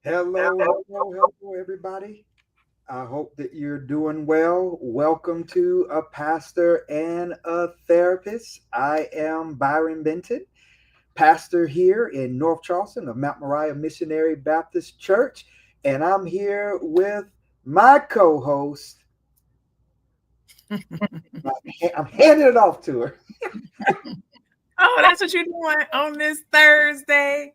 Hello, everybody. I hope that you're doing well. Welcome to A Pastor and a Therapist. I am Byron Benton, pastor here in North Charleston of Mount Moriah Missionary Baptist Church, and I'm here with my co-host. I'm handing it off to her. Oh, that's what you're doing on this Thursday.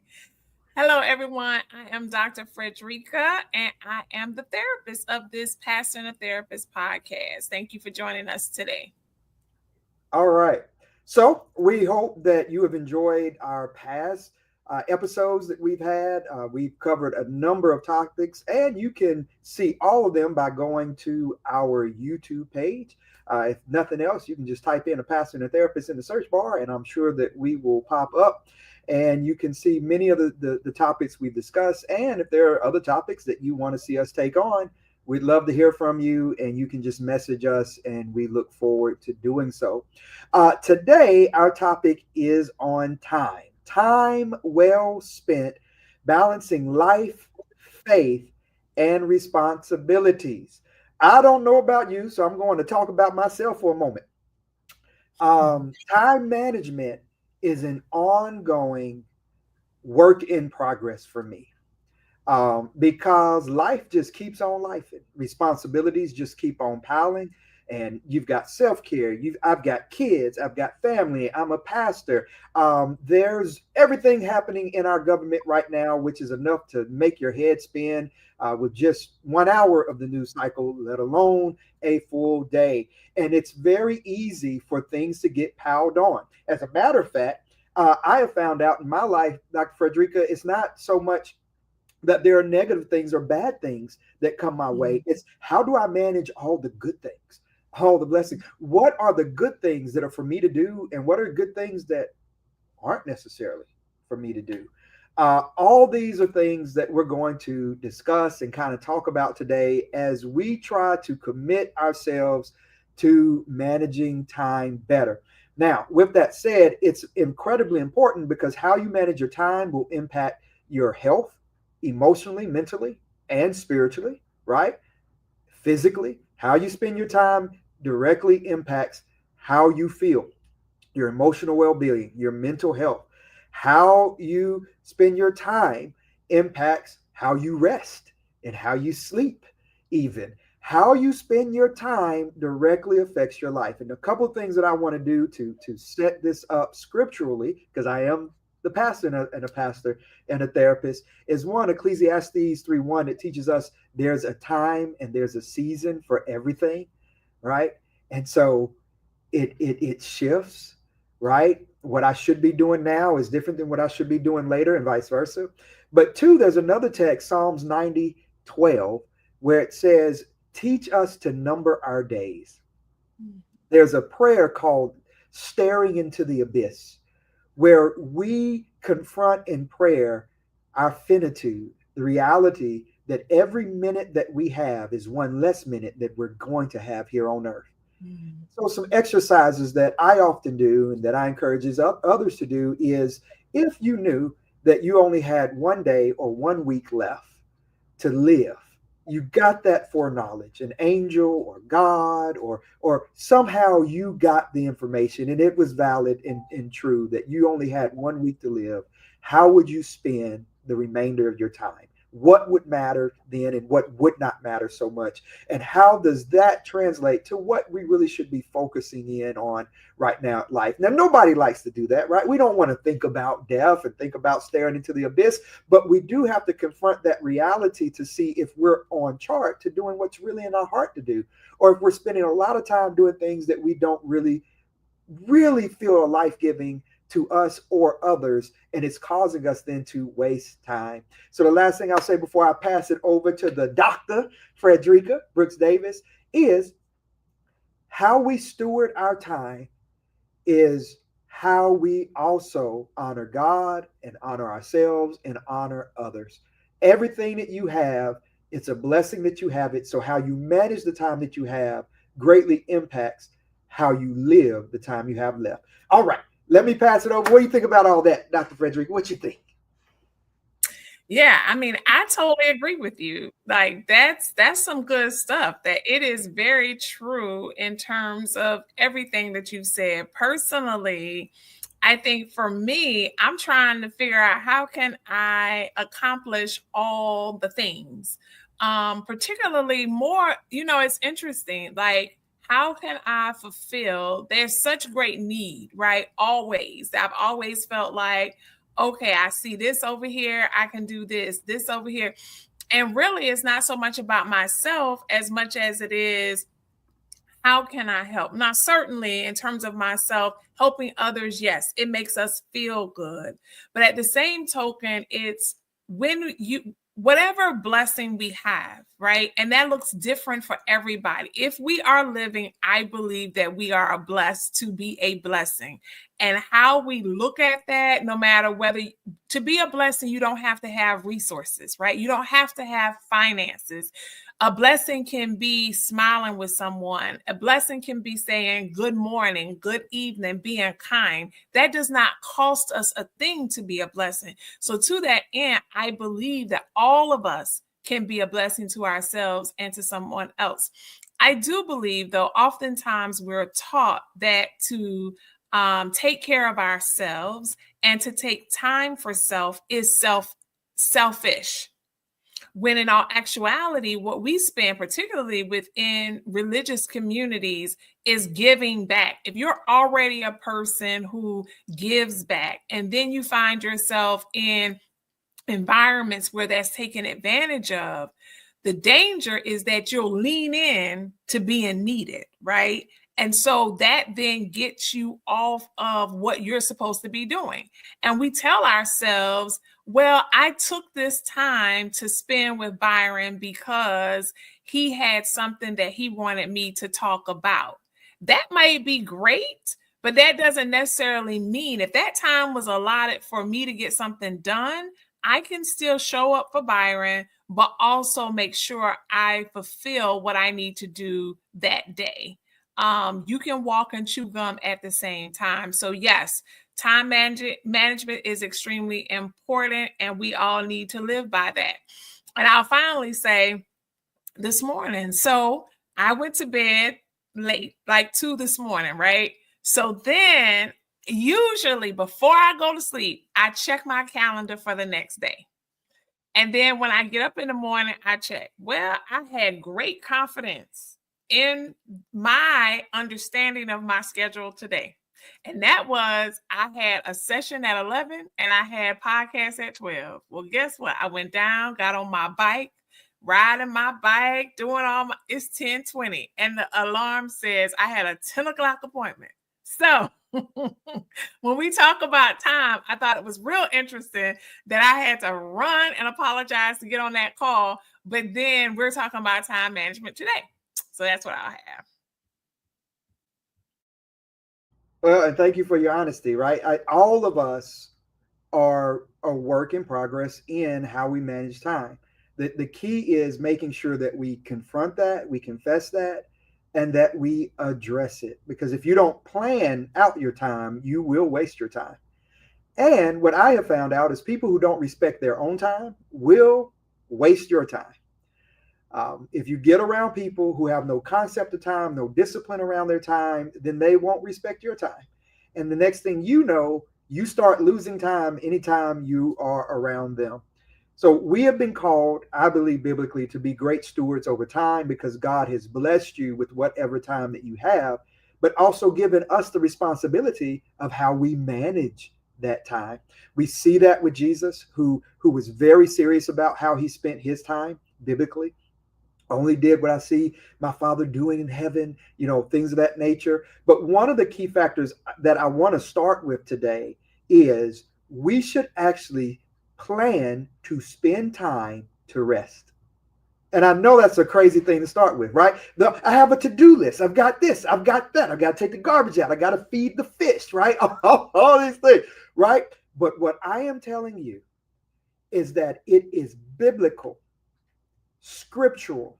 Hello, everyone. I am Dr. Fredrica, and I am the therapist of this Pastor and a Therapist podcast. Thank you for joining us today. All right. So we hope that you have enjoyed our past episodes that we've had. We've covered a number of topics, and you can see all of them by going to our YouTube page. If nothing else, you can just type in A Pastor and a Therapist in the search bar, and I'm sure that we will pop up. And you can see many of the topics we discussed. And if there are other topics that you want to see us take on, we'd love to hear from you, and you can just message us, and we look forward to doing so. Today, our topic is on time well spent, balancing life, faith, and responsibilities. I don't know about you, so I'm going to talk about myself for a moment. Time management is an ongoing work in progress for me. Because life just keeps on life. Responsibilities just keep on piling, and you've got self-care. I've got kids. I've got family. I'm a pastor. There's everything happening in our government right now, which is enough to make your head spin with just 1 hour of the news cycle, let alone a full day. And it's very easy for things to get piled on. As a matter of fact, I have found out in my life, Dr. Fredrica, it's not so much that there are negative things or bad things that come my way. It's how do I manage all the good things, all the blessings? What are the good things that are for me to do, and what are good things that aren't necessarily for me to do? All these are things that we're going to discuss and kind of talk about today as we try to commit ourselves to managing time better. Now, with that said, it's incredibly important because how you manage your time will impact your health, emotionally, mentally, and spiritually, right? Physically, how you spend your time directly impacts how you feel, your emotional well-being, your mental health. How you spend your time impacts how you rest and how you sleep, even. How you spend your time directly affects your life. And a couple of things that I want to do to set this up scripturally, because I am the pastor and a pastor and a therapist, is one, Ecclesiastes 3:1. It teaches us there's a time and there's a season for everything, right? And so it shifts, right? What I should be doing now is different than what I should be doing later, and vice versa. But two, there's another text, Psalms 90:12, where it says, teach us to number our days. Mm. There's a prayer called staring into the abyss, where we confront in prayer our finitude, the reality that every minute that we have is one less minute that we're going to have here on earth. Mm. So, some exercises that I often do and that I encourage others to do is, if you knew that you only had 1 day or 1 week left to live, you got that foreknowledge, an angel or God, or somehow you got the information and it was valid and true that you only had 1 week to live. How would you spend the remainder of your time? What would matter then and what would not matter so much? And how does that translate to what we really should be focusing in on right now in life? Now, nobody likes to do that, right? We don't want to think about death and think about staring into the abyss, but we do have to confront that reality to see if we're on chart to doing what's really in our heart to do, or if we're spending a lot of time doing things that we don't really feel are life giving to us or others, and it's causing us then to waste time. So, the last thing I'll say before I pass it over to the doctor, Fredrica Brooks Davis, is how we steward our time is how we also honor God and honor ourselves and honor others. Everything that you have, it's a blessing that you have it. So, how you manage the time that you have greatly impacts how you live the time you have left. All right, let me pass it over. What do you think about all that, Dr. Frederick? What you think? Yeah, I mean, I totally agree with you. Like that's some good stuff. That it is very true in terms of everything that you've said. Personally, I think for me, I'm trying to figure out how can I accomplish all the things. Particularly more, it's interesting. Like, how can I fulfill? There's such great need, right? Always. I've always felt like, okay, I see this over here. I can do this over here. And really, it's not so much about myself as much as it is, how can I help? Now, certainly in terms of myself, helping others, yes, it makes us feel good. But at the same token, it's when whatever blessing we have, right? And that looks different for everybody. If we are living, I believe that we are blessed to be a blessing. And how we look at that, no matter whether to be a blessing, you don't have to have resources, right? You don't have to have finances. A blessing can be smiling with someone. A blessing can be saying good morning, good evening, being kind. That does not cost us a thing to be a blessing. So to that end, I believe that all of us can be a blessing to ourselves and to someone else. I do believe, though, oftentimes we're taught that to take care of ourselves and to take time for self is selfish, when in all actuality, what we spend, particularly within religious communities, is giving back. If you're already a person who gives back, and then you find yourself in environments where that's taken advantage of, the danger is that you'll lean in to being needed, right? And so that then gets you off of what you're supposed to be doing. And we tell ourselves, well, I took this time to spend with Byron because he had something that he wanted me to talk about. That might be great, but that doesn't necessarily mean if that time was allotted for me to get something done, I can still show up for Byron, but also make sure I fulfill what I need to do that day. You can walk and chew gum at the same time. So yes, time management is extremely important, and we all need to live by that. And I'll finally say this morning. So I went to bed late, like 2 this morning, right? So then usually before I go to sleep, I check my calendar for the next day. And then when I get up in the morning, I check. Well, I had great confidence in my understanding of my schedule today. And that was, I had a session at 11 and I had podcasts at 12. Well, guess what? I went down, got on my bike, riding my bike, doing it's 10:20. And the alarm says I had a 10 o'clock appointment. So When we talk about time, I thought it was real interesting that I had to run and apologize to get on that call. But then we're talking about time management today. So that's what I'll have. Well, and thank you for your honesty, right? All of us are a work in progress in how we manage time. The key is making sure that we confront that, we confess that, and that we address it. Because if you don't plan out your time, you will waste your time. And what I have found out is people who don't respect their own time will waste your time. If you get around people who have no concept of time, no discipline around their time, then they won't respect your time. And the next thing you know, you start losing time anytime you are around them. So we have been called, I believe biblically, to be great stewards over time because God has blessed you with whatever time that you have, but also given us the responsibility of how we manage that time. We see that with Jesus, who was very serious about how he spent his time biblically. Only did what I see my Father doing in heaven, things of that nature. But one of the key factors that I want to start with today is we should actually plan to spend time to rest. And I know that's a crazy thing to start with, right? I have a to-do list. I've got this. I've got that. I've got to take the garbage out. I got to feed the fish, right? All these things, right? But what I am telling you is that it is biblical, scriptural,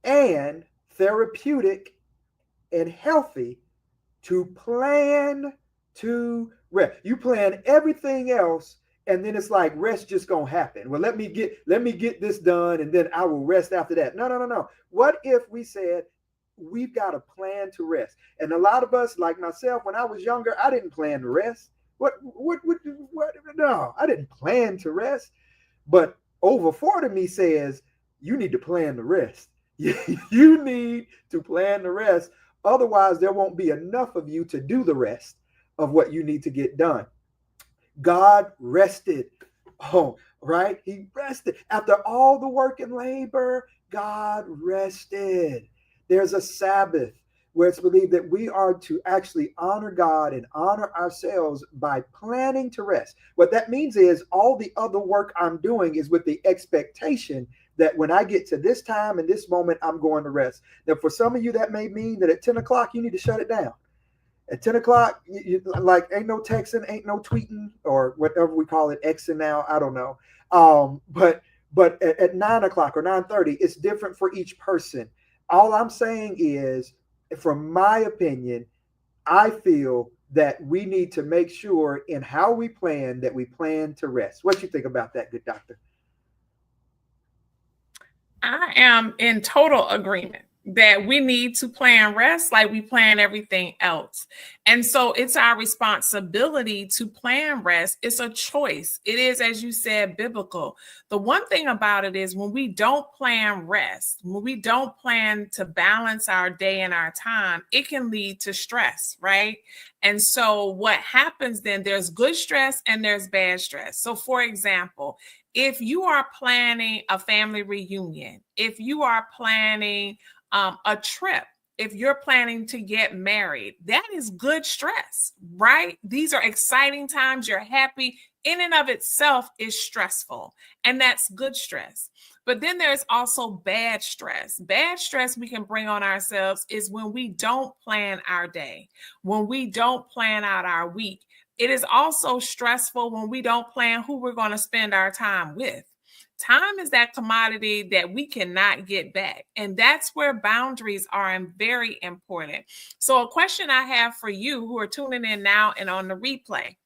and therapeutic and healthy to plan to rest. You plan everything else, and then it's like rest just gonna happen. Well, let me get this done, and then I will rest after that. No. What if we said we've got a plan to rest? And a lot of us, like myself, when I was younger, I didn't plan to rest. What? No, I didn't plan to rest. But over 40 me says you need to plan the rest. You need to plan the rest. Otherwise, there won't be enough of you to do the rest of what you need to get done. God rested. Oh, right? He rested. After all the work and labor, God rested. There's a Sabbath where it's believed that we are to actually honor God and honor ourselves by planning to rest. What that means is all the other work I'm doing is with the expectation that when I get to this time and this moment, I'm going to rest. Now, for some of you, that may mean that at 10 o'clock, you need to shut it down. At 10 o'clock, like ain't no texting, ain't no tweeting, or whatever we call it, Xing now, I don't know. But at 9 o'clock or 9:30, it's different for each person. All I'm saying is, from my opinion, I feel that we need to make sure in how we plan that we plan to rest. What you think about that, good doctor? I am in total agreement that we need to plan rest like we plan everything else. And so it's our responsibility to plan rest. It's a choice. It is, as you said, biblical. The one thing about it is when we don't plan rest, when we don't plan to balance our day and our time, it can lead to stress, right? And so what happens then, there's good stress and there's bad stress. So for example, if you are planning a family reunion, if you are planning a trip, if you're planning to get married, that is good stress, right? These are exciting times. You're happy. In and of itself is stressful, and that's good stress. But then there's also bad stress. Bad stress we can bring on ourselves is when we don't plan our day, when we don't plan out our week. It is also stressful when we don't plan who we're going to spend our time with. Time is that commodity that we cannot get back. And that's where boundaries are very important. So a question I have for you who are tuning in now and on the replay,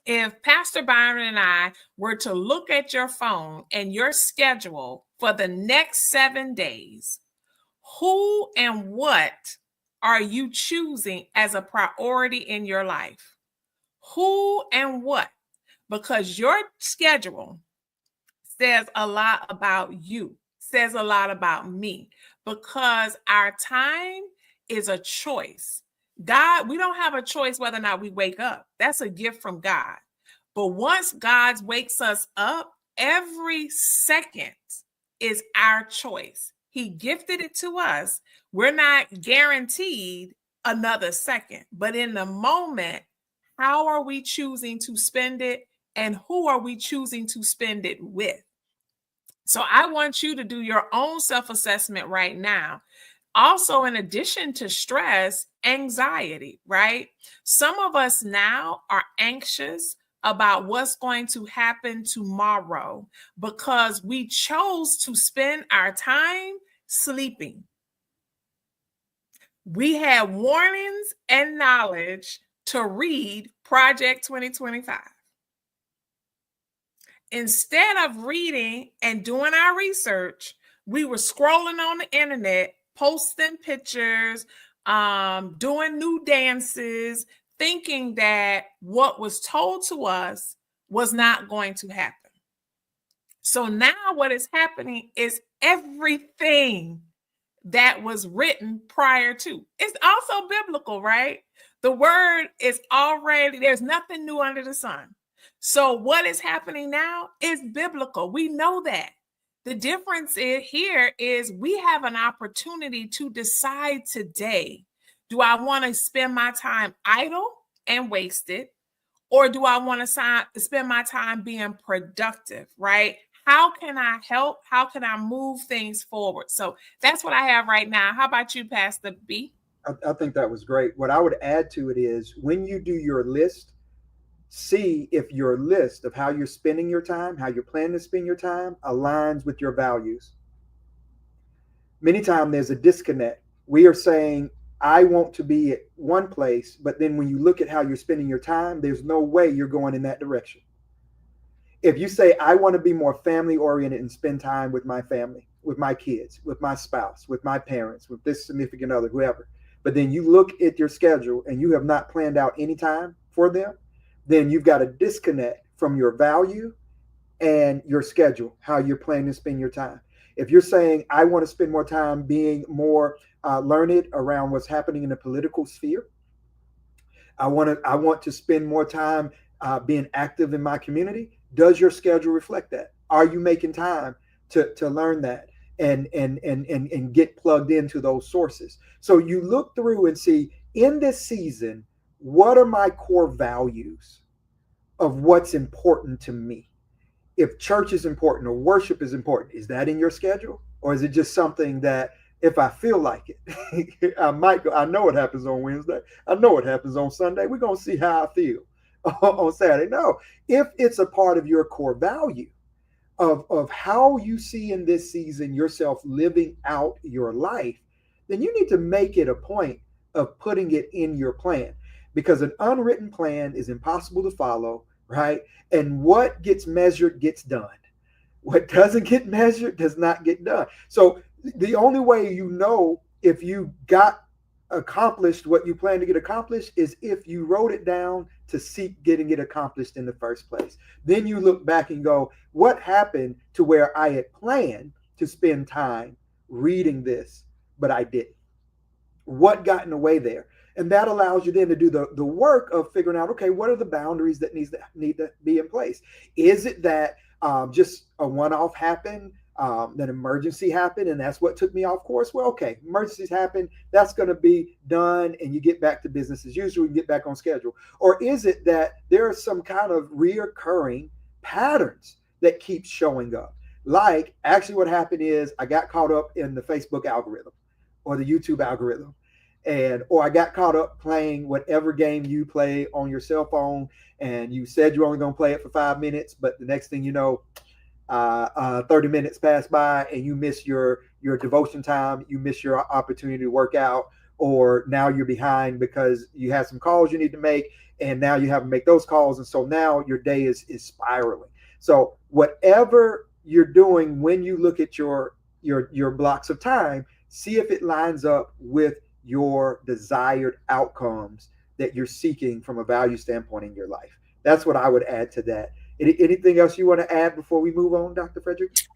if Pastor Byron and I were to look at your phone and your schedule for the next 7 days, who and what are you choosing as a priority in your life? Who and what? Because your schedule says a lot about you, says a lot about me, because our time is a choice. God, we don't have a choice whether or not we wake up. That's a gift from God. But once God wakes us up, every second is our choice. He gifted it to us. We're not guaranteed another second. But in the moment, how are we choosing to spend it, and who are we choosing to spend it with? So I want you to do your own self-assessment right now. Also, in addition to stress, anxiety, right? Some of us now are anxious about what's going to happen tomorrow because we chose to spend our time sleeping. We had warnings and knowledge to read Project 2025. Instead of reading and doing our research, we were scrolling on the internet, posting pictures, doing new dances, thinking that what was told to us was not going to happen. So now what is happening is everything that was written prior to. It's also biblical, right? The word is already, there's nothing new under the sun. So what is happening now is biblical. We know that. The difference here is we have an opportunity to decide today, do I want to spend my time idle and waste it? Or do I want to spend my time being productive, right? How can I help? How can I move things forward? So that's what I have right now. How about you, Pastor B? I think that was great. What I would add to it is when you do your list, see if your list of how you're spending your time, how you're planning to spend your time, aligns with your values. Many times there's a disconnect. We are saying, I want to be at one place, but then when you look at how you're spending your time, there's no way you're going in that direction. If you say, I want to be more family oriented and spend time with my family, with my kids, with my spouse, with my parents, with this significant other, whoever, but then you look at your schedule and you have not planned out any time for them, then you've got a disconnect from your value and your schedule, how you're planning to spend your time. If you're saying, I want to spend more time being more learned around what's happening in the political sphere, I want to spend more time being active in my community. Does your schedule reflect that? Are you making time to learn that and get plugged into those sources? So you look through and see in this season, what are my core values of what's important to me? If church is important or worship is important, is that in your schedule? Or is it just something that if I feel like it, I might go? I know what happens on Wednesday. I know what happens on Sunday. We're going to see how I feel on Saturday. No, if it's a part of your core value of how you see in this season yourself living out your life, then you need to make it a point of putting it in your plan, because an unwritten plan is impossible to follow, right? And what gets measured gets done. What doesn't get measured does not get done. So the only way you know if you got accomplished what you plan to get accomplished is if you wrote it down to seek getting it accomplished in the first place. Then you look back and go, what happened to where I had planned to spend time reading this, but I didn't? What got in the way there? And that allows you then to do the work of figuring out, okay, what are the boundaries that need to be in place? Is it that just a one-off happened, an emergency happened, and that's what took me off course? Well, okay, emergencies happen. That's going to be done, and you get back to business as usual. You get back on schedule. Or is it that there are some kind of reoccurring patterns that keep showing up? Like, actually, what happened is I got caught up in the Facebook algorithm or the YouTube algorithm. Or I got caught up playing whatever game you play on your cell phone, and you said you're only going to play it for 5 minutes, but the next thing you know, 30 minutes pass by and you miss your devotion time, you miss your opportunity to work out, or now you're behind because you have some calls you need to make, and now you have to make those calls, and so now your day is spiraling. So whatever you're doing, when you look at your blocks of time, see if it lines up with your desired outcomes that you're seeking from a value standpoint in your life. That's what I would add to that. Anything else you want to add before we move on, Dr. Fredrica?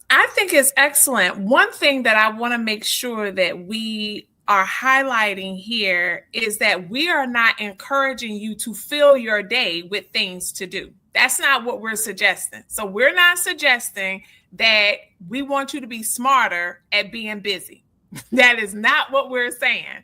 I think it's excellent. One thing that I want to make sure that we are highlighting here is that we are not encouraging you to fill your day with things to do. That's not what we're suggesting. So we're not suggesting that we want you to be smarter at being busy. That is not what we're saying.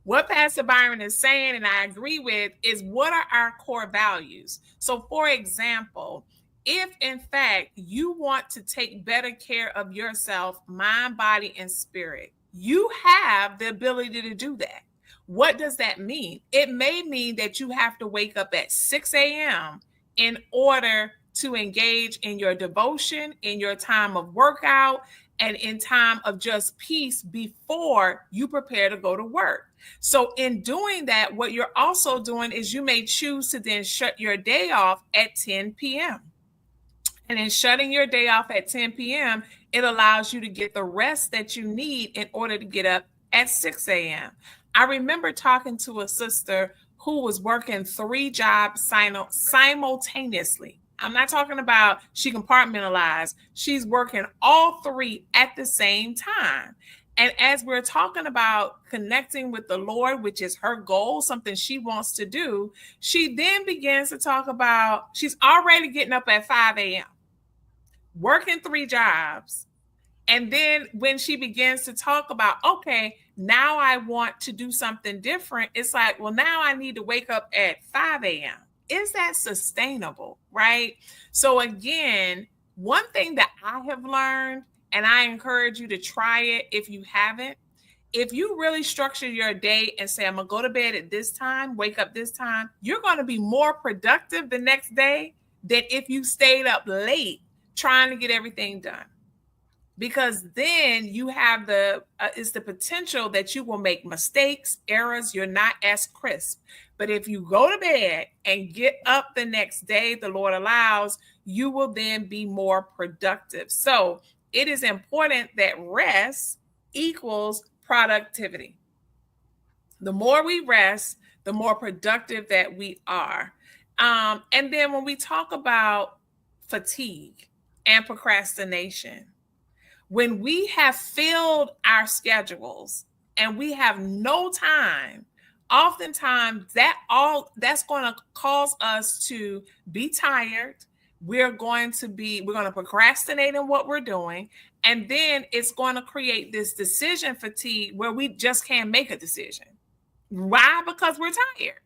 What Pastor Byron is saying, and I agree with, is what are our core values? So, for example, if in fact you want to take better care of yourself, mind, body, and spirit, you have the ability to do that. What does that mean? It may mean that you have to wake up at 6 a.m. in order to engage in your devotion, in your time of workout, and in time of just peace before you prepare to go to work. So, in doing that, what you're also doing is you may choose to then shut your day off at 10 p.m. And in shutting your day off at 10 p.m., it allows you to get the rest that you need in order to get up at 6 a.m. I remember talking to a sister who was working 3 jobs simultaneously. I'm not talking about she compartmentalized. She's working all 3 at the same time. And as we're talking about connecting with the Lord, which is her goal, something she wants to do, she then begins to talk about she's already getting up at 5 a.m., working 3 jobs. And then when she begins to talk about, okay, now I want to do something different, it's like, well, now I need to wake up at 5 a.m. Is that sustainable? Right? So, again, one thing that I have learned, and I encourage you to try it if you haven't, if you really structure your day and say, I'm going to go to bed at this time, wake up this time, you're going to be more productive the next day than if you stayed up late trying to get everything done. Because then you have it's the potential that you will make mistakes, errors, you're not as crisp. But if you go to bed and get up the next day, the Lord allows, you will then be more productive. So it is important that rest equals productivity. The more we rest, the more productive that we are. And then when we talk about fatigue and procrastination, when we have filled our schedules and we have no time, oftentimes that's going to cause us to be tired. We're going to procrastinate in what we're doing. And then it's going to create this decision fatigue where we just can't make a decision. Why? Because we're tired.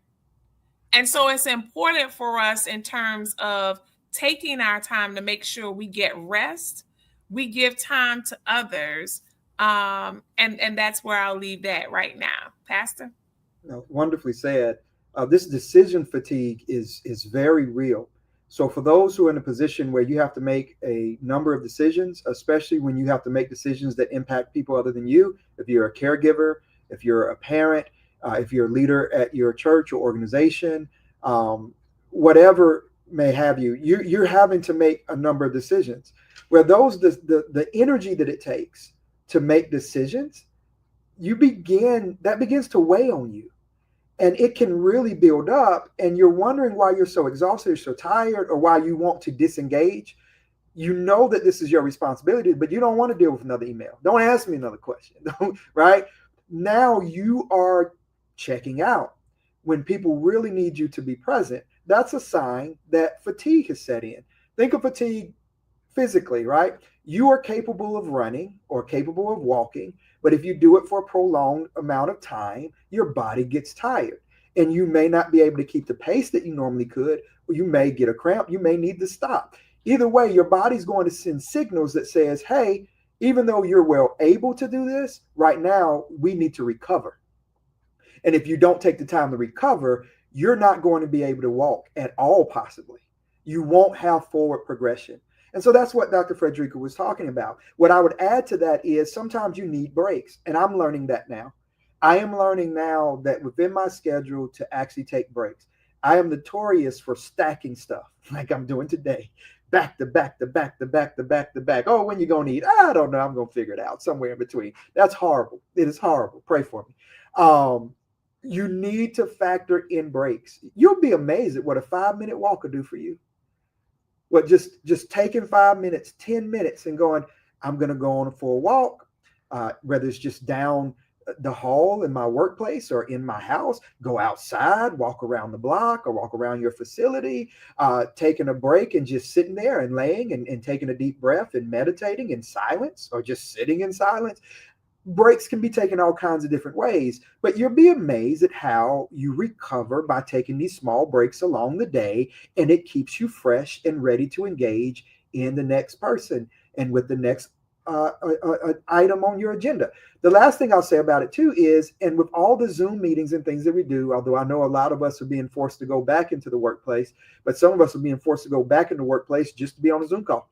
And so it's important for us in terms of taking our time to make sure we get rest, we give time to others, and that's where I'll leave that right now. Pastor? Wonderfully said. This decision fatigue is very real. So for those who are in a position where you have to make a number of decisions, especially when you have to make decisions that impact people other than you, if you're a caregiver, if you're a parent, if you're a leader at your church or organization, whatever may have you're having to make a number of decisions. Where the energy that it takes to make decisions, that begins to weigh on you. And it can really build up, and you're wondering why you're so exhausted or so tired, or why you want to disengage. You know that this is your responsibility, but you don't want to deal with another email. Don't ask me another question, right? Now you are checking out when people really need you to be present. That's a sign that fatigue has set in. Think of fatigue physically, right? You are capable of running or capable of walking, but if you do it for a prolonged amount of time, your body gets tired, and you may not be able to keep the pace that you normally could, or you may get a cramp, you may need to stop. Either way, your body's going to send signals that says, hey, even though you're well able to do this, right now, we need to recover. And if you don't take the time to recover, you're not going to be able to walk at all, possibly. You won't have forward progression. And so that's what Dr. Fredrica was talking about. What I would add to that is sometimes you need breaks. And I'm learning that now. I am learning now that within my schedule to actually take breaks. I am notorious for stacking stuff like I'm doing today. Back to back to back to back to back to back. Oh, when you going to eat? I don't know. I'm going to figure it out somewhere in between. That's horrible. It is horrible. Pray for me. You need to factor in breaks. You'll be amazed at what a 5-minute walk will do for you. What just taking 5 minutes, 10 minutes and going, I'm going to go on for a walk, whether it's just down the hall in my workplace or in my house, go outside, walk around the block or walk around your facility, taking a break and just sitting there and laying and taking a deep breath and meditating in silence or just sitting in silence. breaks can be taken all kinds of different ways, but you'll be amazed at how you recover by taking these small breaks along the day, and it keeps you fresh and ready to engage in the next person and with the next item on your agenda. The last thing I'll say about it too is, and with all the Zoom meetings and things that we do, although I know a lot of us are being forced to go back into the workplace, but some of us are being forced to go back into the workplace just to be on a Zoom call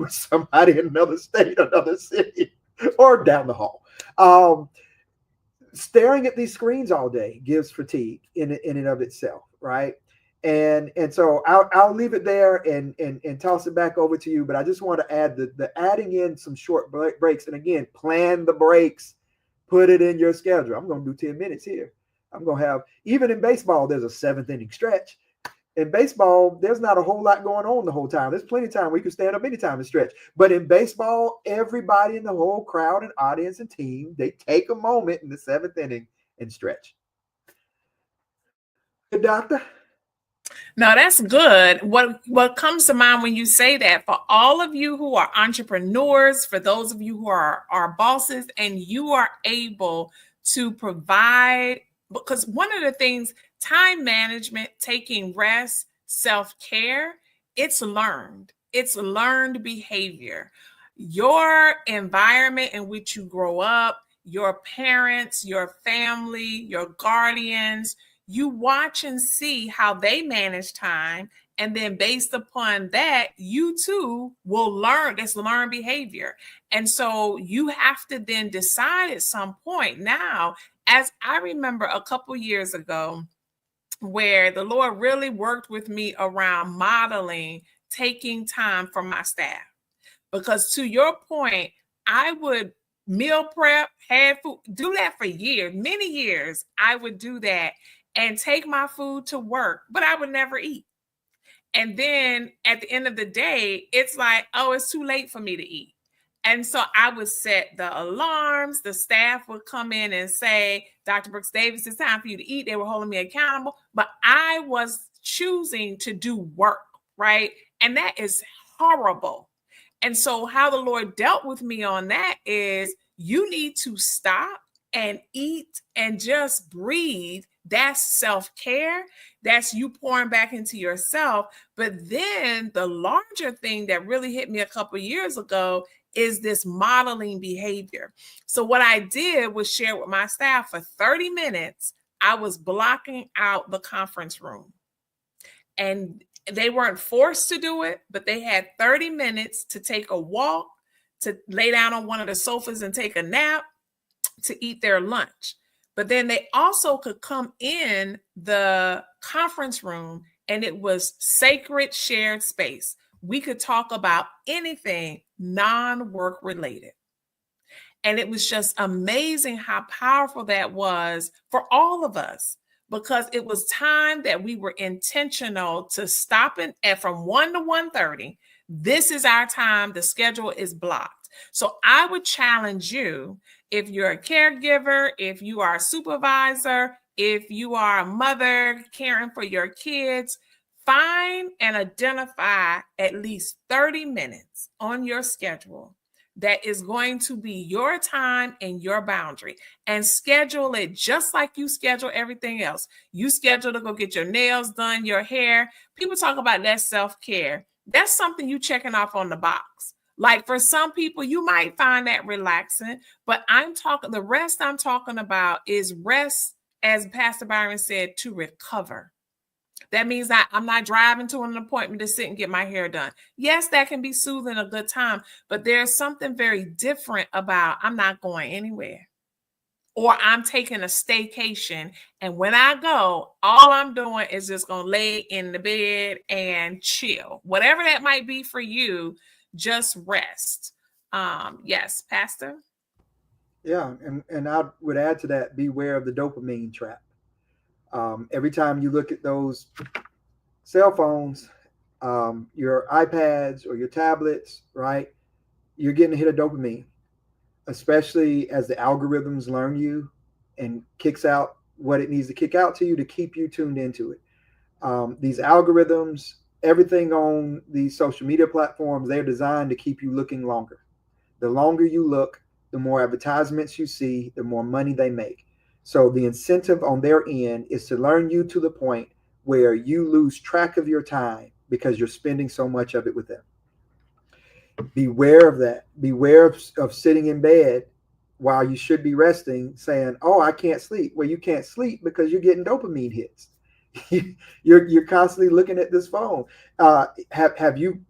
with somebody in another state, another city, or down the hall. Um, Staring at these screens all day gives fatigue in and of itself, right? And so I'll leave it there and toss it back over to you. But I just want to add the adding in some short breaks, and again, plan the breaks, put it in your schedule. I'm going to do 10 minutes here. I'm going to have, even in baseball, there's a seventh inning stretch. In baseball, there's not a whole lot going on the whole time. There's plenty of time where you can stand up anytime and stretch. But in baseball, everybody in the whole crowd and audience and team, they take a moment in the seventh inning and stretch. Good, doctor? No, that's good. What comes to mind when you say that, for all of you who are entrepreneurs, for those of you who are bosses, and you are able to provide, because one of the things, time management, taking rest, self-care, it's learned. It's learned behavior. Your environment in which you grow up, your parents, your family, your guardians, you watch and see how they manage time. And then based upon that, you too will learn. That's learned behavior. And so you have to then decide at some point. Now, as I remember a couple years ago, where the Lord really worked with me around modeling, taking time for my staff. Because to your point, I would meal prep, have food, do that for years, many years. I would do that and take my food to work, but I would never eat. And then at the end of the day, it's like, oh, it's too late for me to eat. And so I would set the alarms. The staff would come in and say, Dr. Brooks Davis, it's time for you to eat. They were holding me accountable, but I was choosing to do work, right? And that is horrible. And so how the Lord dealt with me on that is, you need to stop and eat and just breathe. That's self-care. That's you pouring back into yourself. But then the larger thing that really hit me a couple of years ago is this modeling behavior. So what I did was share with my staff for 30 minutes. I was blocking out the conference room. And they weren't forced to do it, but they had 30 minutes to take a walk, to lay down on one of the sofas and take a nap, to eat their lunch. But then they also could come in the conference room, and it was sacred shared space. We could talk about anything non-work related. And it was just amazing how powerful that was for all of us, because it was time that we were intentional to stop and from 1 to 1:30. This is our time. The schedule is blocked. So I would challenge you, if you're a caregiver, if you are a supervisor, if you are a mother caring for your kids, find and identify at least 30 minutes on your schedule that is going to be your time and your boundary, and schedule it just like you schedule everything else. You schedule to go get your nails done, your hair. People talk about that self-care. That's something you checking off on the box. Like for some people, you might find that relaxing, but the rest I'm talking about is rest, as Pastor Byron said, to recover. That means that I'm not driving to an appointment to sit and get my hair done. Yes, that can be soothing, a good time, but there's something very different about, I'm not going anywhere. Or I'm taking a staycation, and when I go, all I'm doing is just going to lay in the bed and chill. Whatever that might be for you, just rest. Yes, Pastor? Yeah, and I would add to that, beware of the dopamine trap. Every time you look at those cell phones, your iPads or your tablets, right, you're getting a hit of dopamine, especially as the algorithms learn you and kicks out what it needs to kick out to you to keep you tuned into it. These algorithms, everything on these social media platforms, they're designed to keep you looking longer. The longer you look, the more advertisements you see, the more money they make. So the incentive on their end is to learn you to the point where you lose track of your time because you're spending so much of it with them. Beware of that. Beware of sitting in bed while you should be resting, saying, "Oh, I can't sleep." Well, you can't sleep because you're getting dopamine hits. You're constantly looking at this phone. Have you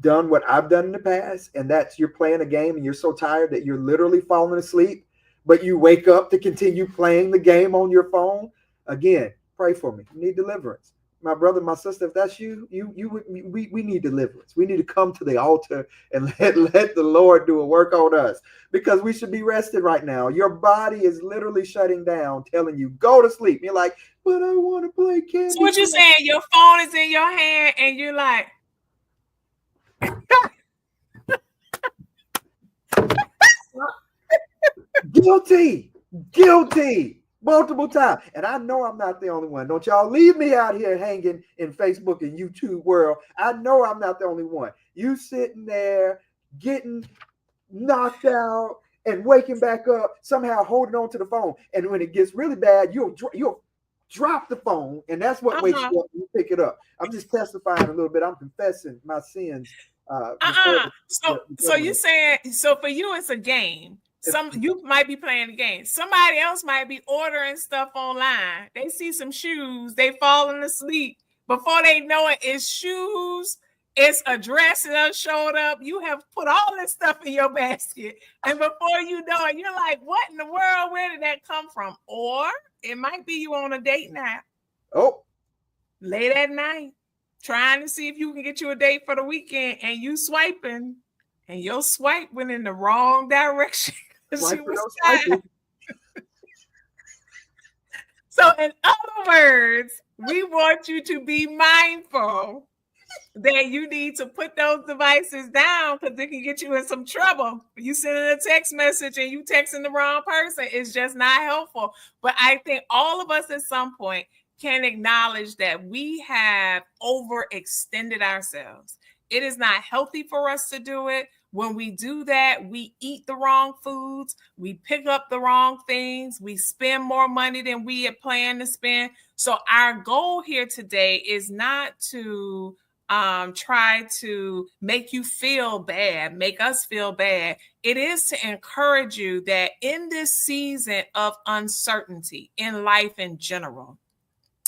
done what I've done in the past, and that's you're playing a game and you're so tired that you're literally falling asleep, but you wake up to continue playing the game on your phone? Again, pray for me. You need deliverance. My brother, my sister, if that's we need deliverance. We need to come to the altar and let the Lord do a work on us, because we should be rested right now. Your body is literally shutting down, telling you, go to sleep. You're like, but I want to play Candy So what you Crush. saying? Your phone is in your hand and you're like, guilty multiple times. And I know I'm not the only one. Don't y'all leave me out here hanging in Facebook and YouTube world. I know I'm not the only one. You sitting there getting knocked out and waking back up, somehow holding on to the phone. And when it gets really bad, you'll drop the phone, and that's what wakes you up when you pick it up. I'm just testifying a little bit. I'm confessing my sins. So you saying, so for you it's a game. You might be playing a game. Somebody else might be ordering stuff online. They see some shoes, they falling asleep. Before they know it, it's shoes, it's a dress that showed up. You have put all this stuff in your basket, and before you know it, you're like, what in the world? Where did that come from? Or it might be you on a date night. Oh, late at night, trying to see if you can get you a date for the weekend, and you swiping, and your swipe went in the wrong direction. So in other words, we want you to be mindful that you need to put those devices down, because they can get you in some trouble. You sending a text message and you texting the wrong person. It's just not helpful. But I think all of us at some point can acknowledge that we have overextended ourselves. It is not healthy for us to do it. When we do that, we eat the wrong foods, we pick up the wrong things, we spend more money than we had planned to spend. So our goal here today is not to try to make you feel bad, make us feel bad. It is to encourage you that in this season of uncertainty in life in general,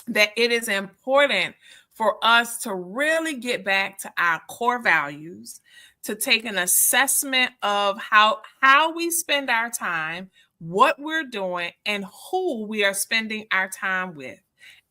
that it is important for us to really get back to our core values, to take an assessment of how we spend our time, what we're doing, and who we are spending our time with.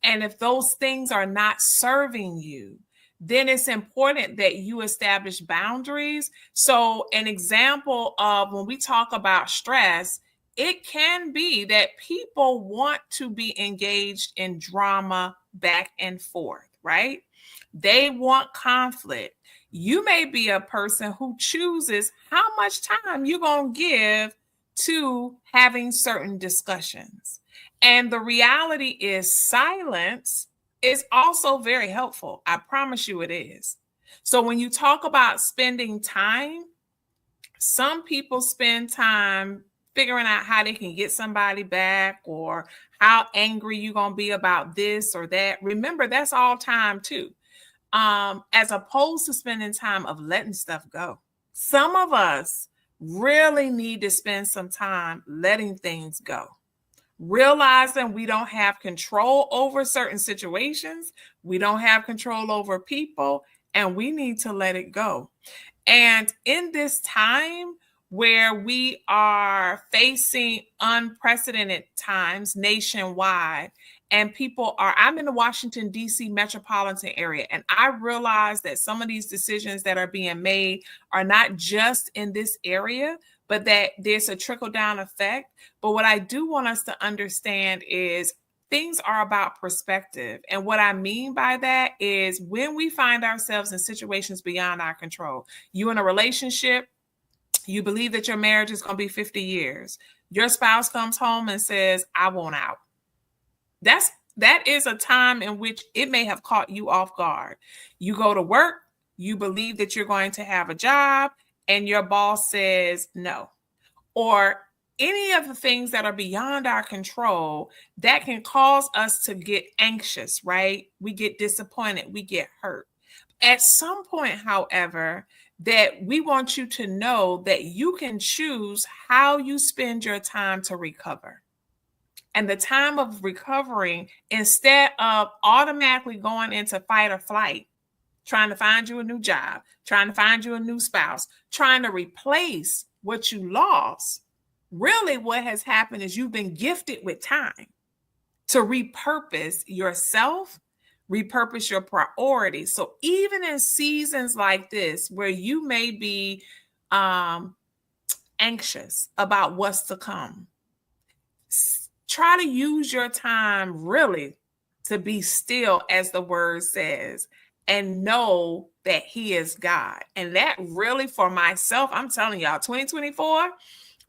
And if those things are not serving you, then it's important that you establish boundaries. So an example of when we talk about stress, it can be that people want to be engaged in drama back and forth, right? They want conflict. You may be a person who chooses how much time you're going to give to having certain discussions. And the reality is silence is also very helpful. I promise you it is. So when you talk about spending time, some people spend time figuring out how they can get somebody back, or how angry you're going to be about this or that. Remember, that's all time too. As opposed to spending time of letting stuff go. Some of us really need to spend some time letting things go. Realizing we don't have control over certain situations, we don't have control over people, and we need to let it go. And in this time where we are facing unprecedented times nationwide, and I'm in the Washington, D.C. metropolitan area, and I realize that some of these decisions that are being made are not just in this area, but that there's a trickle-down effect. But what I do want us to understand is things are about perspective. And what I mean by that is when we find ourselves in situations beyond our control, you in a relationship, you believe that your marriage is going to be 50 years. Your spouse comes home and says, I want out. That is a time in which it may have caught you off guard. You go to work, you believe that you're going to have a job, and your boss says no. or any of the things that are beyond our control that can cause us to get anxious, right? We get disappointed, we get hurt. At some point, however, that we want you to know that you can choose how you spend your time to recover. And the time of recovering, instead of automatically going into fight or flight, trying to find you a new job, trying to find you a new spouse, trying to replace what you lost, really what has happened is you've been gifted with time to repurpose yourself, repurpose your priorities. So even in seasons like this, where you may be anxious about what's to come, try to use your time really to be still, as the word says, and know that he is God. And that really, for myself, I'm telling y'all, 2024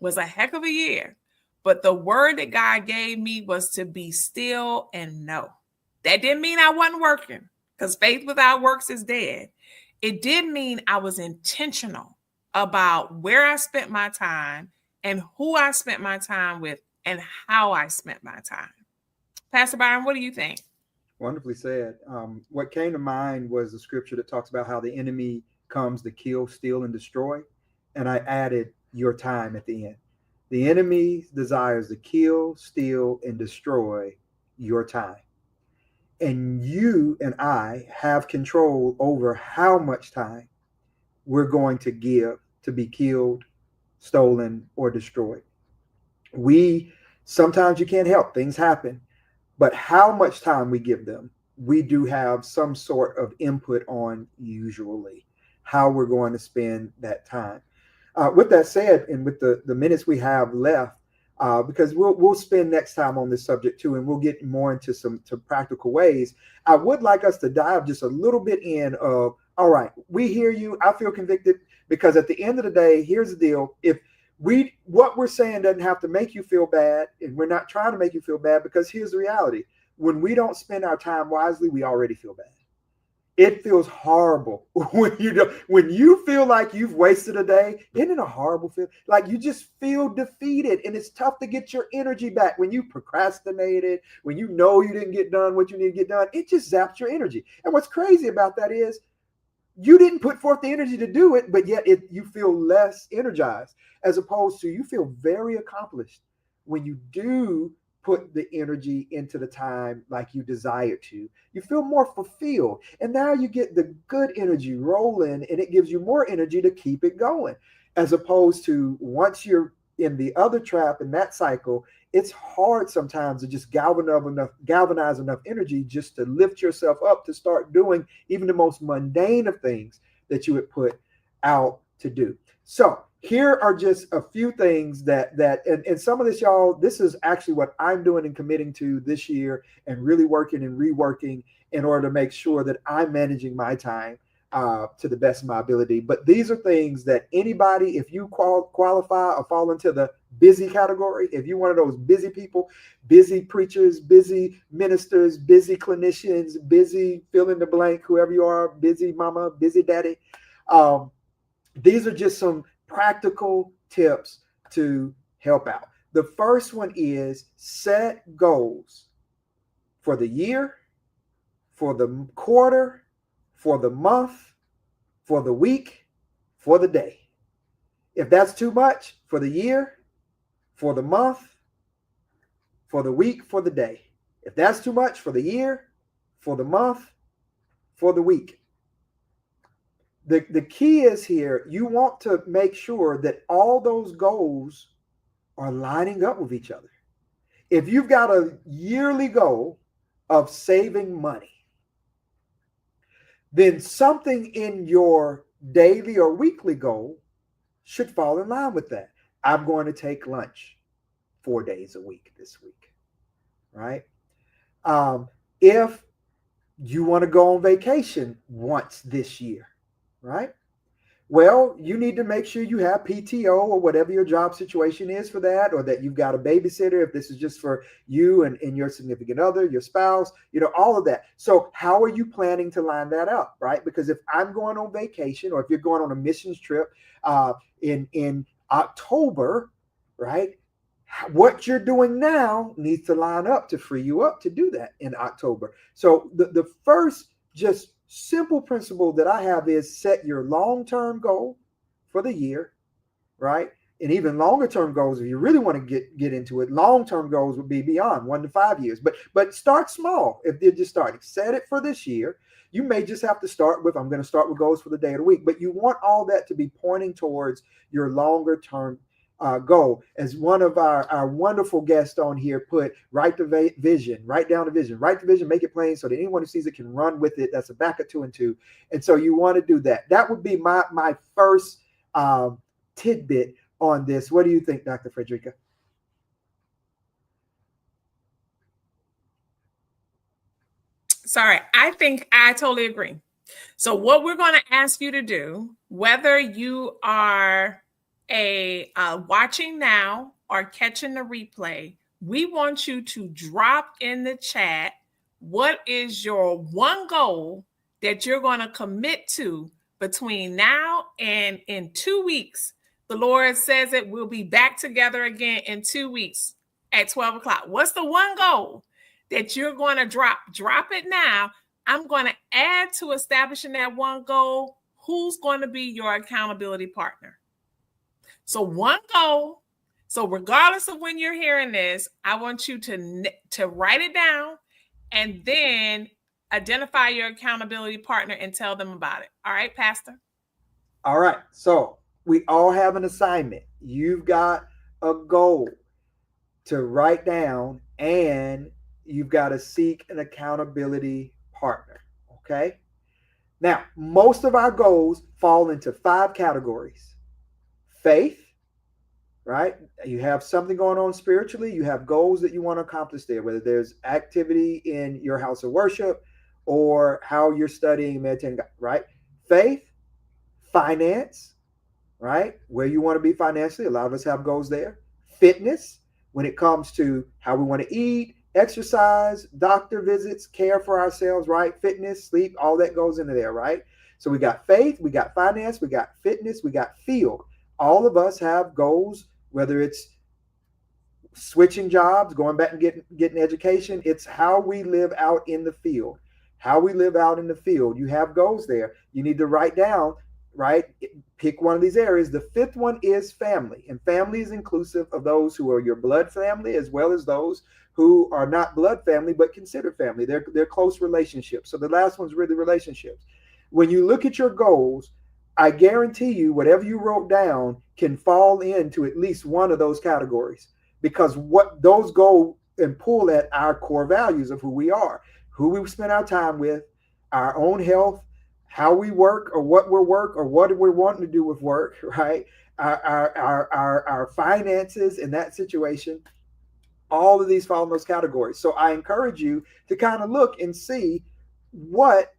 was a heck of a year. But the word that God gave me was to be still and know. That didn't mean I wasn't working, because faith without works is dead. It did mean I was intentional about where I spent my time and who I spent my time with and how I spent my time. Pastor Byron, what do you think? Wonderfully said. What came to mind was the scripture that talks about how the enemy comes to kill, steal, and destroy. And I added your time at the end. The enemy desires to kill, steal, and destroy your time. And you and I have control over how much time we're going to give to be killed, stolen, or destroyed. We sometimes you can't help, things happen, but how much time we give them, we do have some sort of input on, usually how we're going to spend that time. With that said, and with the minutes we have left, because we'll spend next time on this subject too, and we'll get more into some practical ways. I would like us to dive just a little bit in of, all right, we hear you. I feel convicted, because at the end of the day, here's the deal. If what we're saying doesn't have to make you feel bad, and we're not trying to make you feel bad, because here's the reality. When we don't spend our time wisely, we already feel bad. It feels horrible when you feel like you've wasted a day. Isn't it a horrible feel? Like you just feel defeated, and it's tough to get your energy back when you procrastinated, when you know you didn't get done what you need to get done. It just zaps your energy. And what's crazy about that is you didn't put forth the energy to do it, but yet you feel less energized, as opposed to you feel very accomplished when you do put the energy into the time like you desire to. You feel more fulfilled, and now you get the good energy rolling, and it gives you more energy to keep it going, as opposed to once you're in the other trap in that cycle, it's hard sometimes to just galvanize enough energy just to lift yourself up to start doing even the most mundane of things that you would put out to do. So here are just a few things that and some of this, y'all, this is actually what I'm doing and committing to this year, and really working and reworking in order to make sure that I'm managing my time to the best of my ability. But these are things that anybody, if you qualify or fall into the busy category, if you're one of those busy people, busy preachers, busy ministers, busy clinicians, busy fill in the blank, whoever you are, busy mama, busy daddy, these are just some practical tips to help out. The first one is set goals for the year, for the quarter, for the month, for the week, for the day. If that's too much, for the year, for the month, for the week, for the day. If that's too much, for the year, for the month, for the week. The key is here, you want to make sure that all those goals are lining up with each other. If you've got a yearly goal of saving money, then something in your daily or weekly goal should fall in line with that. I'm going to take lunch 4 days a week this week, right? If you want to go on vacation once this year, right? Well, you need to make sure you have PTO or whatever your job situation is for that, or that you've got a babysitter if this is just for you and your significant other, your spouse, all of that. So how are you planning to line that up, right? Because if I'm going on vacation, or if you're going on a missions trip in October, right? What you're doing now needs to line up to free you up to do that in October. So the first just simple principle that I have is set your long-term goal for the year, right? And even longer term goals, if you really want to get into it, long term goals would be beyond 1 to 5 years. But start small. If they're just starting, set it for this year. You may just have to start with, I'm going to start with goals for the day of the week. But you want all that to be pointing towards your longer term goal. As one of our wonderful guests on here put, write the vision, write down the vision, write the vision, make it plain so that anyone who sees it can run with it. That's a back of 2 and 2. And so you want to do that. That would be my first tidbit on this. What do you think, Dr. Fredrica? Sorry, I think I totally agree. So what we're going to ask you to do, whether you are watching now or catching the replay, we want you to drop in the chat what is your one goal that you're going to commit to between now and in 2 weeks. The Lord says it, we'll be back together again in 2 weeks at 12 o'clock. What's the one goal that you're going to drop? Drop it now. I'm going to add to establishing that one goal, who's going to be your accountability partner. So one goal. So regardless of when you're hearing this, I want you to write it down and then identify your accountability partner and tell them about it. All right, Pastor? All right. So we all have an assignment. You've got a goal to write down, and you've got to seek an accountability partner. Okay. Now, most of our goals fall into 5 categories: faith, right? You have something going on spiritually, you have goals that you want to accomplish there, whether there's activity in your house of worship or how you're studying, meditating, right? Faith, finance, right? Where you want to be financially. A lot of us have goals there. Fitness, when it comes to how we want to eat, exercise, doctor visits, care for ourselves, right? Fitness, sleep, all that goes into there, right? So we got faith, we got finance, we got fitness, we got field. All of us have goals, whether it's switching jobs, going back and getting education. It's how we live out in the field. How we live out in the field. You have goals there. You need to write down, right? Pick one of these areas. The 5th one is family. And family is inclusive of those who are your blood family as well as those who are not blood family but considered family. They're close relationships. So the last one's really relationships. When you look at your goals, I guarantee you whatever you wrote down can fall into at least one of those categories, because what those go and pull at our core values of who we are, who we spend our time with, our own health, how we work or what we're wanting to do with work, right? Our finances in that situation. All of these fall in those categories. So I encourage you to kind of look and see what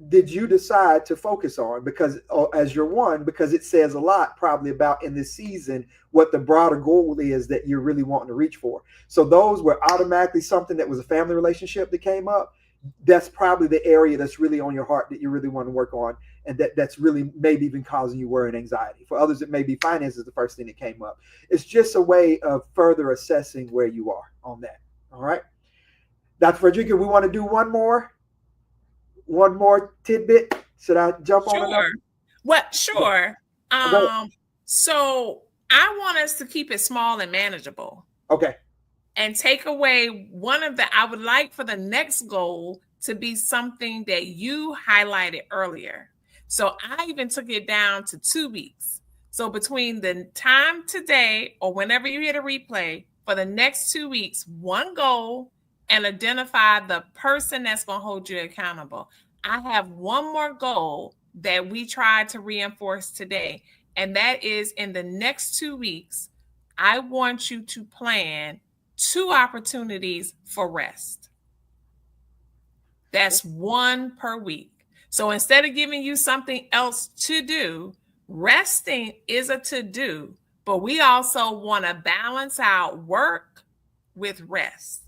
did you decide to focus on, because as your one, because it says a lot probably about in this season what the broader goal is that you're really wanting to reach for. So those were automatically something that was a family relationship that came up. That's probably the area that's really on your heart that you really want to work on, and that's really maybe even causing you worry and anxiety. For others, it may be finances, the first thing that came up. It's just a way of further assessing where you are on that. All right, Dr. Fredrica, we want to do one more tidbit. Should I jump on another? Well, sure. So I want us to keep it small and manageable. Okay. And take away I would like for the next goal to be something that you highlighted earlier. So I even took it down to 2 weeks. So between the time today or whenever you hit a replay for the next 2 weeks, one goal, and identify the person that's going to hold you accountable. I have one more goal that we tried to reinforce today, and that is in the next 2 weeks, I want you to plan 2 opportunities for rest. That's 1 per week. So instead of giving you something else to do, resting is a to-do, but we also want to balance out work with rest.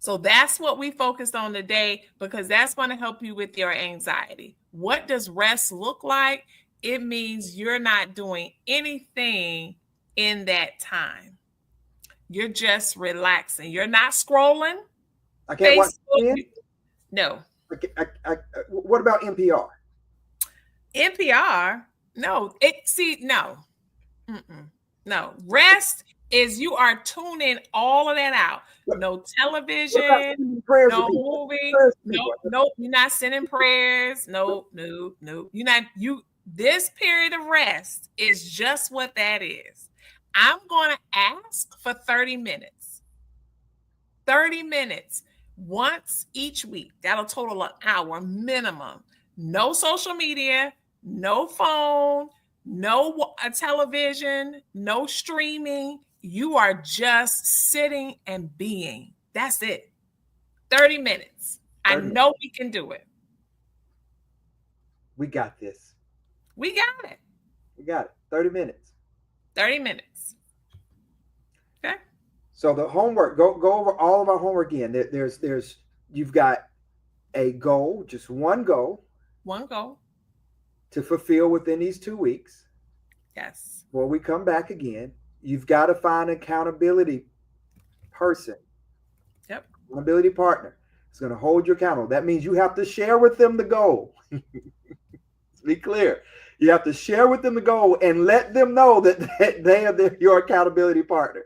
So that's what we focused on today, because that's going to help you with your anxiety. What does rest look like? It means you're not doing anything in that time. You're just relaxing. You're not scrolling I can't watch Facebook. 10. No. What about NPR? NPR? No. No. Mm-mm. No. Rest is you are tuning all of that out. No What about television, sending prayers to no people? movie, Prayers to people. no, you're not sending prayers. No. You're not this period of rest is just what that is. I'm gonna ask for 30 minutes. 30 minutes once each week. That'll total an hour minimum. No social media, no phone, no television, no streaming. You are just sitting and being. That's it. 30 minutes. 30 I minutes. know we can do it. We got this. We got it. We got it. 30 minutes. 30 minutes. Okay. So the homework, go over all of our homework again. There's you've got a goal, just one goal. One goal. To fulfill within these 2 weeks. Yes. Before we come back again, you've got to find an accountability person. Yep. Accountability partner. It's going to hold you accountable. That means you have to share with them the goal. Let's be clear. You have to share with them the goal and let them know that they are your accountability partner.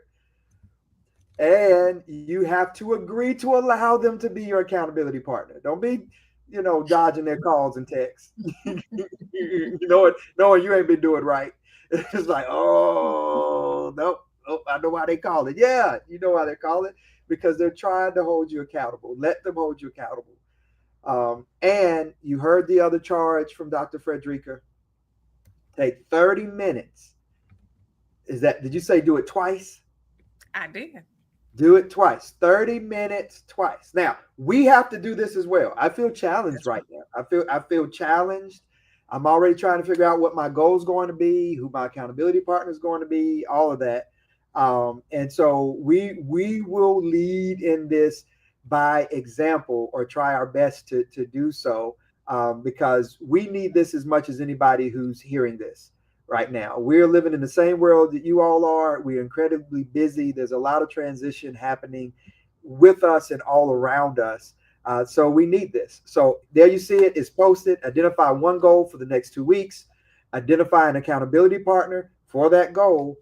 And you have to agree to allow them to be your accountability partner. Don't be, dodging their calls and texts. Knowing you ain't been doing right. It's like, oh, nope, I know why they call it. Yeah, you know why they call it. Because they're trying to hold you accountable. Let them hold you accountable. And you heard the other charge from Dr. Fredrica. Take 30 minutes. Did you say do it twice? I did. Do it twice. 30 minutes twice. Now, we have to do this as well. I feel challenged right now. I feel challenged. I'm already trying to figure out what my goal is going to be, who my accountability partner is going to be, all of that. And so we will lead in this by example or try our best to do so because we need this as much as anybody who's hearing this right now. We're living in the same world that you all are. We're incredibly busy. There's a lot of transition happening with us and all around us. So we need this. So there you see it. It's posted. Identify one goal for the next 2 weeks. Identify an accountability partner for that goal.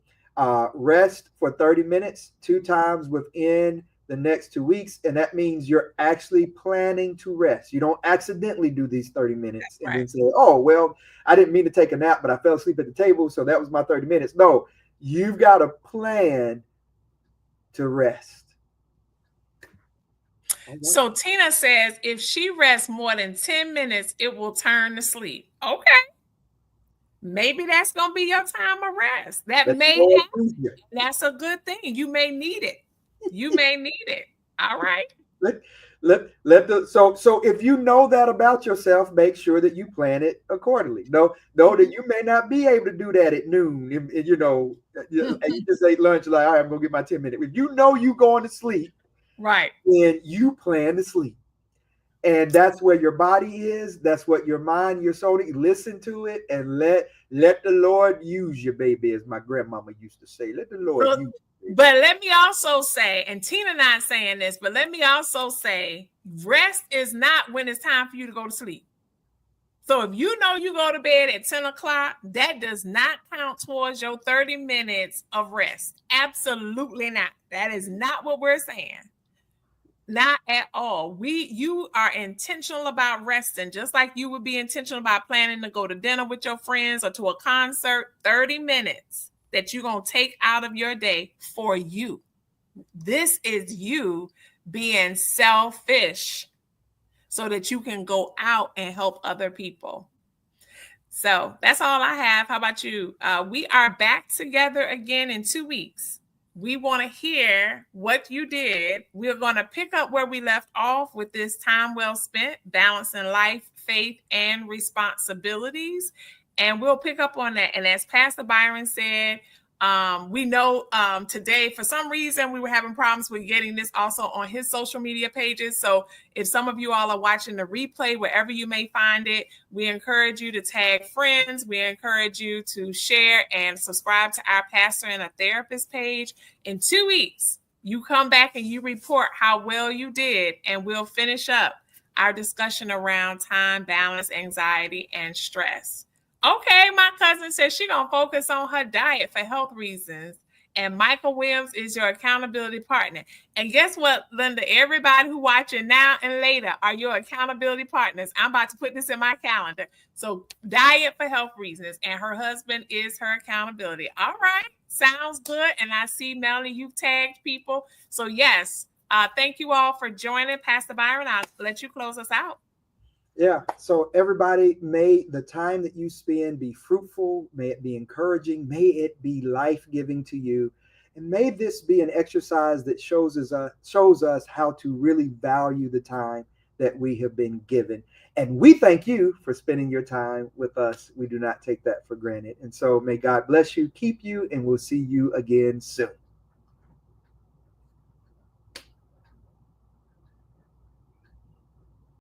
Rest for 30 minutes 2 times within the next 2 weeks. And that means you're actually planning to rest. You don't accidentally do these 30 minutes and then say, oh, well, I didn't mean to take a nap, but I fell asleep at the table. So that was my 30 minutes. No, you've got a plan to rest. So Tina says if she rests more than 10 minutes, it will turn to sleep. Okay. Maybe that's going to be your time of rest. That may happen. That's a good thing. You may need it. You may need it. All right. So if you know that about yourself, make sure that you plan it accordingly. Know that you may not be able to do that at noon. And you just ate lunch, like, all right, I'm going to get my 10 minutes. If you know you're going to sleep, right, then you plan to sleep. And that's where your body is. That's what your mind, your soul, listen to it and let the Lord use you, baby, as my grandmama used to say. Let the Lord use you. But let me also say, and Tina not saying this, but let me also say, rest is not when it's time for you to go to sleep. So if you know you go to bed at 10 o'clock, that does not count towards your 30 minutes of rest. Absolutely not. That is not what we're saying. Not at all. You are intentional about resting, just like you would be intentional about planning to go to dinner with your friends or to a concert. 30 minutes that you're going to take out of your day for you. This is you being selfish so that you can go out and help other people. So that's all I have. How about you? We are back together again in 2 weeks. We want to hear what you did. We're going to pick up where we left off with this time well spent, balancing life, faith, and responsibilities. And we'll pick up on that. And as Pastor Byron said, We know today, for some reason, we were having problems with getting this also on his social media pages. So if some of you all are watching the replay, wherever you may find it, we encourage you to tag friends. We encourage you to share and subscribe to our Pastor and a Therapist page. In 2 weeks, you come back and you report how well you did, and we'll finish up our discussion around time, balance, anxiety, and stress. Okay, my cousin says she's going to focus on her diet for health reasons. And Michael Williams is your accountability partner. And guess what, Linda? Everybody who watching now and later are your accountability partners. I'm about to put this in my calendar. So diet for health reasons. And her husband is her accountability. All right. Sounds good. And I see, Melanie, you've tagged people. So yes, thank you all for joining. Pastor Byron, I'll let you close us out. Yeah. So everybody, may the time that you spend be fruitful. May it be encouraging. May it be life-giving to you. And may this be an exercise that shows us how to really value the time that we have been given. And we thank you for spending your time with us. We do not take that for granted. And so may God bless you, keep you, and we'll see you again soon.